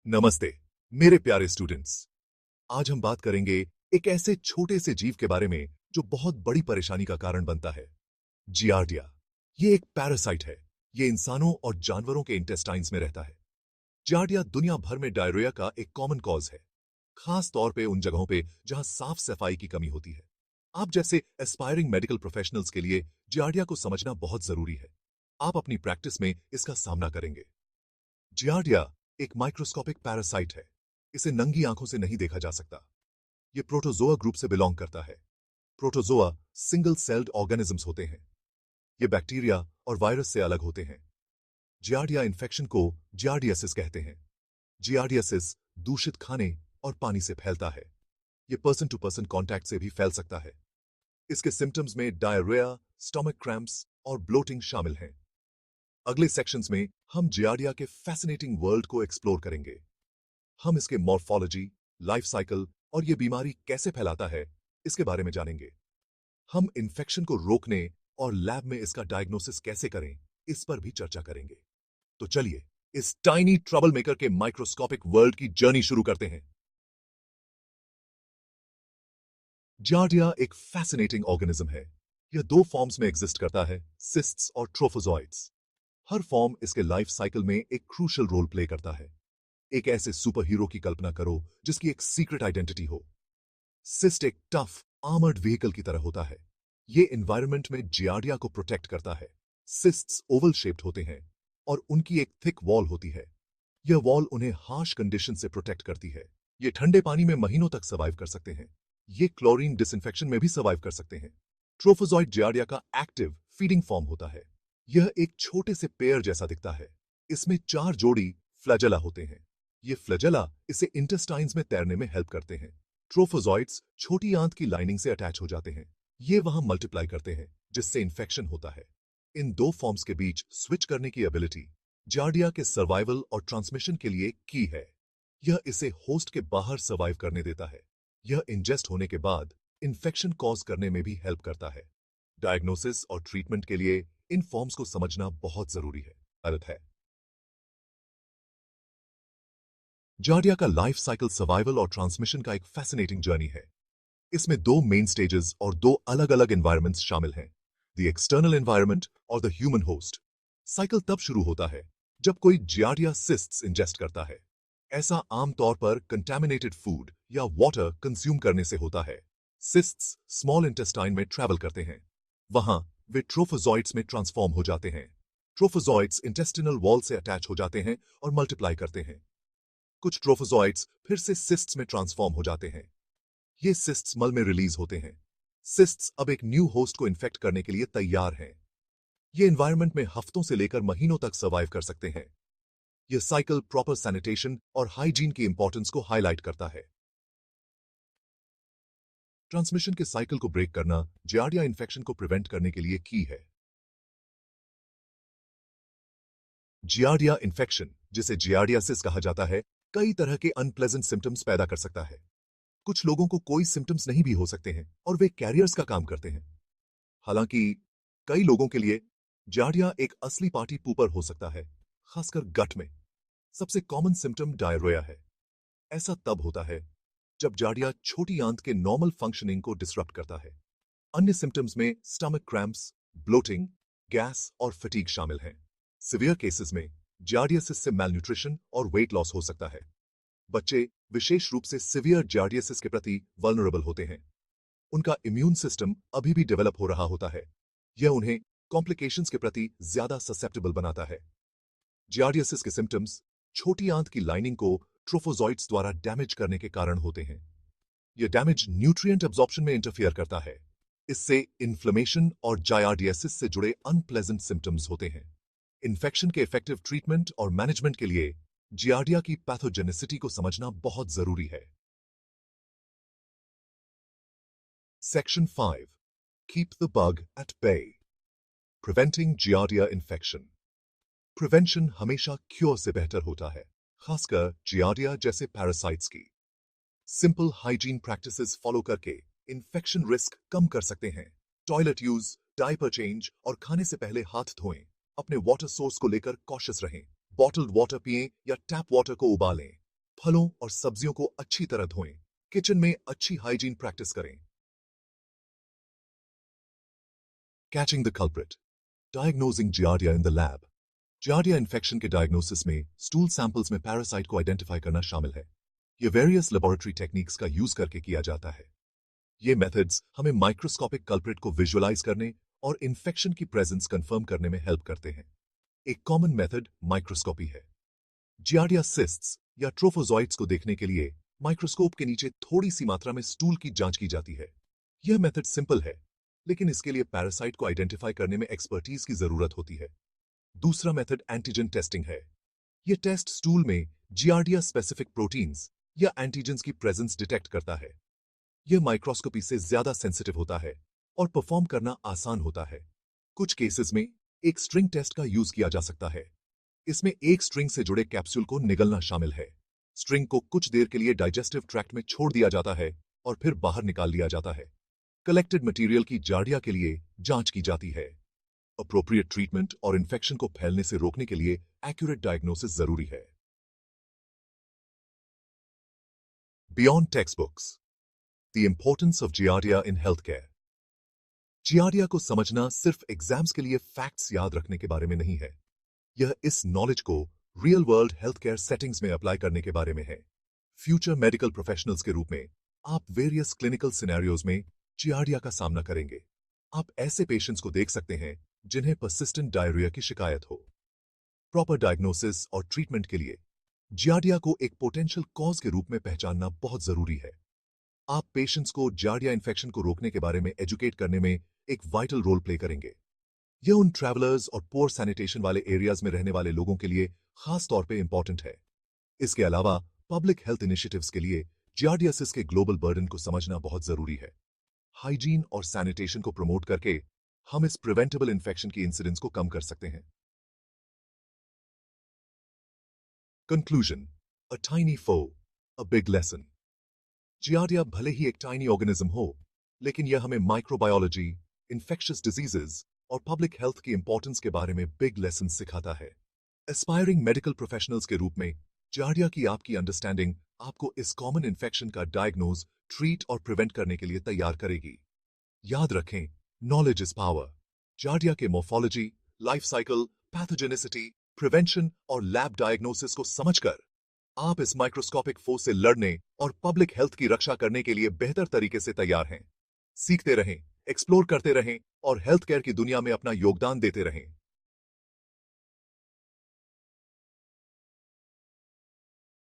नमस्ते मेरे प्यारे स्टूडेंट्स। आज हम बात करेंगे एक ऐसे छोटे से जीव के बारे में जो बहुत बड़ी परेशानी का कारण बनता है। जियार्डिया। ये एक पैरासाइट है। ये इंसानों और जानवरों के इंटेस्टाइन्स में रहता है। जियार्डिया दुनिया भर में डायरिया का एक कॉमन कॉज है, खास तौर पे उन जगहों पे जहां साफ सफाई की कमी होती है। आप जैसे एस्पायरिंग मेडिकल प्रोफेशनल्स के लिए जियार्डिया को समझना बहुत जरूरी है। आप अपनी प्रैक्टिस में इसका सामना करेंगे। जियार्डिया एक माइक्रोस्कोपिक पैरासाइट है। इसे नंगी आंखों से नहीं देखा जा सकता। ये प्रोटोजोआ ग्रुप से बिलोंग करता है। प्रोटोजोआ सिंगल सेल्ड ऑर्गेनिजम्स होते हैं। ये बैक्टीरिया और वायरस से अलग होते हैं। जियार्डिया इन्फेक्शन को जियार्डियासिस कहते हैं। जियार्डियासिस दूषित खाने और पानी से फैलता है। ये पर्सन टू पर्सन कॉन्टैक्ट से भी फैल सकता है। इसके सिम्टम्स में डायरिया, स्टमक क्रैम्प्स और ब्लोटिंग शामिल हैं। अगले सेक्शंस में हम जियार्डिया के फैसिनेटिंग वर्ल्ड को एक्सप्लोर करेंगे। हम इसके मॉर्फोलॉजी, लाइफ साइकिल और ये बीमारी कैसे फैलाता है, इसके बारे में जानेंगे। हम इन्फेक्शन को रोकने और लैब में इसका डायग्नोसिस कैसे करें, इस पर भी चर्चा करेंगे। तो चलिए इस टाइनी ट्रबल मेकर के माइक्रोस्कोपिक वर्ल्ड की जर्नी शुरू करते हैं। जियार्डिया एक फैसिनेटिंग ऑर्गेनिज्म है। यह दो फॉर्म्स में एग्जिस्ट करता है, सिस्ट्स और ट्रोफोजॉइड्स। हर फॉर्म इसके लाइफ साइकिल में एक क्रूशल रोल प्ले करता है। एक ऐसे सुपर हीरो की कल्पना करो जिसकी एक सीक्रेट आइडेंटिटी हो। सिस्ट एक टफ आर्मर्ड व्हीकल की तरह होता है। ये एनवायरनमेंट में जियार्डिया को प्रोटेक्ट करता है। सिस्ट्स ओवल शेप्ड होते हैं और उनकी एक थिक वॉल होती है। यह वॉल उन्हें हार्श कंडीशन से प्रोटेक्ट करती है। ये ठंडे पानी में महीनों तक सर्वाइव कर सकते हैं। ये क्लोरीन डिसइंफेक्शन में भी सर्वाइव कर सकते हैं। ट्रोफोजॉइड जियार्डिया का एक्टिव फीडिंग फॉर्म होता है। यह एक छोटे से पेयर जैसा दिखता है। इसमें 4 जोड़ी फ्लैजेला होते हैं। ये फ्लैजेला इसे इंटेस्टाइन्स में तैरने में हेल्प करते हैं। ट्रोफोजॉइड्स छोटी आंत की लाइनिंग से अटैच हो जाते हैं। ये वहां मल्टीप्लाई करते हैं, जिससे इन्फेक्शन होता है। इन दो फॉर्म्स के बीच स्विच करने की एबिलिटी जियार्डिया के सर्वाइवल और ट्रांसमिशन के लिए की है। यह इसे होस्ट के बाहर सर्वाइव करने देता है। यह इंजेस्ट होने के बाद इन्फेक्शन कॉज करने में भी हेल्प करता है। डायग्नोसिस और ट्रीटमेंट के लिए इन फॉर्म्स को समझना बहुत जरूरी है। अर्थ है, जियार्डिया का लाइफ साइकिल सर्वाइवल और ट्रांसमिशन का एक फैसिनेटिंग जर्नी है। इसमें 2 मेन स्टेजेस और 2 अलग-अलग एनवायरनमेंट्स शामिल हैं, द एक्सटर्नल एनवायरनमेंट और द ह्यूमन होस्ट। साइकिल तब शुरू होता है जब कोई जियार्डिया सिस्ट्स इंजेस्ट करता है। ऐसा आमतौर पर कंटैमिनेटेड फूड या वाटर कंज्यूम करने से होता है। सिस्ट्स स्मॉल इंटेस्टाइन में ट्रैवल करते हैं। वहां वे ट्रोफोजॉइड्स में ट्रांसफॉर्म हो जाते हैं। ट्रोफोजॉइड्स इंटेस्टिनल वॉल से अटैच हो जाते हैं और मल्टीप्लाई करते हैं। कुछ ट्रोफोजॉइड्स फिर से सिस्ट्स में ट्रांसफॉर्म हो जाते हैं। ये सिस्ट्स मल में रिलीज होते हैं। सिस्ट्स अब एक न्यू होस्ट को इन्फेक्ट करने के लिए तैयार हैं। ये एनवायरनमेंट में हफ्तों से लेकर महीनों तक सर्वाइव कर सकते हैं। यह साइकिल प्रॉपर सैनिटेशन और हाइजीन की इंपॉर्टेंस को हाईलाइट करता है। ट्रांसमिशन के साइकिल को ब्रेक करना जियार्डिया इन्फेक्शन को प्रिवेंट करने के लिए की है। जियार्डिया इन्फेक्शन, जिसे जियार्डियासिस कहा जाता है, कई तरह के अनप्लेजेंट सिम्टम्स पैदा कर सकता है। कुछ लोगों को कोई सिम्टम्स नहीं भी हो सकते हैं और वे कैरियर्स का काम करते हैं। हालांकि कई लोगों के लिए जियार्डिया एक असली पार्टी पूपर हो सकता है, खासकर गट में। सबसे कॉमन सिम्टम डायरिया है। ऐसा तब होता है जब जियार्डिया छोटी आंत के नॉर्मल फंक्शनिंग को डिसरप्ट करता है। अन्य सिम्टम्स में स्टमक क्रैम्प्स, ब्लोटिंग, गैस और फटीग शामिल हैं। सिवियर केसेस में जियार्डियासिस से मैलन्यूट्रिशन और वेट लॉस हो सकता है। बच्चे विशेष रूप से सिवियर जियार्डियासिस के प्रति वल्नरेबल होते हैं। उनका इम्यून सिस्टम अभी भी डेवलप हो रहा होता है। यह उन्हें कॉम्प्लिकेशंस के प्रति ज्यादा ससेप्टेबल बनाता है। जियार्डियासिस के सिम्टम्स छोटी आंत की लाइनिंग को ट्रोफोजॉइड्स द्वारा डैमेज करने के कारण होते हैं। यह डैमेज न्यूट्रिएंट एब्जॉर्प्शन में इंटरफियर करता है। इससे इन्फ्लेमेशन और जियार्डियासिस से जुड़े अनप्लेजेंट सिम्टम्स होते हैं। इन्फेक्शन के इफेक्टिव ट्रीटमेंट और मैनेजमेंट के लिए जियार्डिया की पैथोजेनिसिटी को समझना बहुत जरूरी है। Section 5, keep the bug at bay. Preventing Giardia infection. Prevention हमेशा क्योर से बेहतर होता है, खासकर जियार्डिया जैसे पैरासाइट्स की। सिंपल हाइजीन प्रैक्टिसेस फॉलो करके इन्फेक्शन रिस्क कम कर सकते हैं। टॉयलेट यूज, डायपर चेंज और खाने से पहले हाथ धोएं। अपने वाटर सोर्स को लेकर कॉशियस रहें। बॉटल्ड वाटर पिएं या टैप वाटर को उबालें। फलों और सब्जियों को अच्छी तरह धोएं। किचन में अच्छी हाइजीन प्रैक्टिस करें। Catching the culprit, diagnosing giardia in the lab. Giardia infection के डायग्नोसिस में स्टूल सैंपल्स में पैरासाइट को आइडेंटिफाई करना शामिल है। यह वेरियस लेबोरेटरी टेक्निक्स का यूज करके किया जाता है। ये मेथड्स हमें माइक्रोस्कोपिक कल्प्रिट को विजुअलाइज करने और इन्फेक्शन की प्रेजेंस कंफर्म करने में हेल्प करते हैं। एक कॉमन मेथड माइक्रोस्कोपी है। जियार्डिया सिस्ट्स या ट्रोफोजॉइट्स को देखने के लिए माइक्रोस्कोप के नीचे थोड़ी सी मात्रा में स्टूल की जांच की जाती है। यह मेथड सिंपल है, लेकिन इसके लिए पैरासाइट को आइडेंटिफाई करने में एक्सपर्टीज की जरूरत होती है। दूसरा मेथड एंटीजन टेस्टिंग है। यह टेस्ट स्टूल में जियार्डिया स्पेसिफिक प्रोटीन्स या एंटीजन्स की प्रेजेंस डिटेक्ट करता है। यह माइक्रोस्कोपी से ज्यादा सेंसिटिव होता है और परफॉर्म करना आसान होता है। कुछ केसेस में एक स्ट्रिंग टेस्ट का यूज किया जा सकता है। इसमें एक स्ट्रिंग से जुड़े कैप्सूल को निगलना शामिल है। स्ट्रिंग को कुछ देर के लिए डाइजेस्टिव ट्रैक्ट में छोड़ दिया जाता है और फिर बाहर निकाल लिया जाता है। कलेक्टेड मटेरियल की जार्डिया के लिए जांच की जाती है। अप्रोप्रिएट ट्रीटमेंट और इन्फेक्शन को फैलने से रोकने के लिए एक्यूरेट डायग्नोसिस जरूरी है। Beyond text books, the importance of giardia in health care. Giardia को समझना सिर्फ एग्जाम्स के लिए फैक्ट्स याद रखने के बारे में नहीं है। यह इस नॉलेज को real world health care settings में अप्लाई करने के बारे में है। फ्यूचर मेडिकल प्रोफेशनल्स के रूप में आप वेरियस क्लिनिकल सिनेरियोज में जियार्डिया का सामना करेंगे। आप ऐसे पेशेंट्स को देख सकते हैं जिन्हें पर्सिस्टेंट डायरिया की शिकायत हो। प्रॉपर डायग्नोसिस और ट्रीटमेंट के लिए जियार्डिया को एक पोटेंशियल कॉज के रूप में पहचानना बहुत जरूरी है। आप पेशेंट्स को जियार्डिया इन्फेक्शन को रोकने के बारे में एजुकेट करने में एक वाइटल रोल प्ले करेंगे। यह उन ट्रैवलर्स और पुअर सैनिटेशन वाले एरियाज में रहने वाले लोगों के लिए खास तौर पे इंपॉर्टेंट है। इसके अलावा पब्लिक हेल्थ इनिशिएटिव्स के लिए जियार्डियासिस के ग्लोबल बर्डन को समझना बहुत जरूरी है। हाइजीन और सैनिटेशन को प्रमोट करके हम इस प्रिवेंटेबल इन्फेक्शन की इंसिडेंस को कम कर सकते हैं। Conclusion, a tiny foe, a big lesson. Giardia भले ही एक टाइनी ऑर्गेनिज्म हो, लेकिन यह हमें माइक्रोबायोलॉजी, इन्फेक्शियस डिजीजेस और पब्लिक हेल्थ की इंपॉर्टेंस के बारे में बिग लेसन सिखाता है। एस्पायरिंग मेडिकल प्रोफेशनल्स के रूप में जियार्डिया की आपकी अंडरस्टैंडिंग आपको इस कॉमन इन्फेक्शन का डायग्नोज, ट्रीट और प्रिवेंट करने के लिए तैयार करेगी। याद रखें, नॉलेज इज पावर। जियार्डिया के morphology, life cycle, pathogenicity, prevention और लैब डायग्नोसिस को समझकर आप इस माइक्रोस्कोपिक फोर्स से लड़ने और पब्लिक हेल्थ की रक्षा करने के लिए बेहतर तरीके से तैयार हैं। सीखते रहें, एक्सप्लोर करते रहें और हेल्थ केयर की दुनिया में अपना योगदान देते रहें।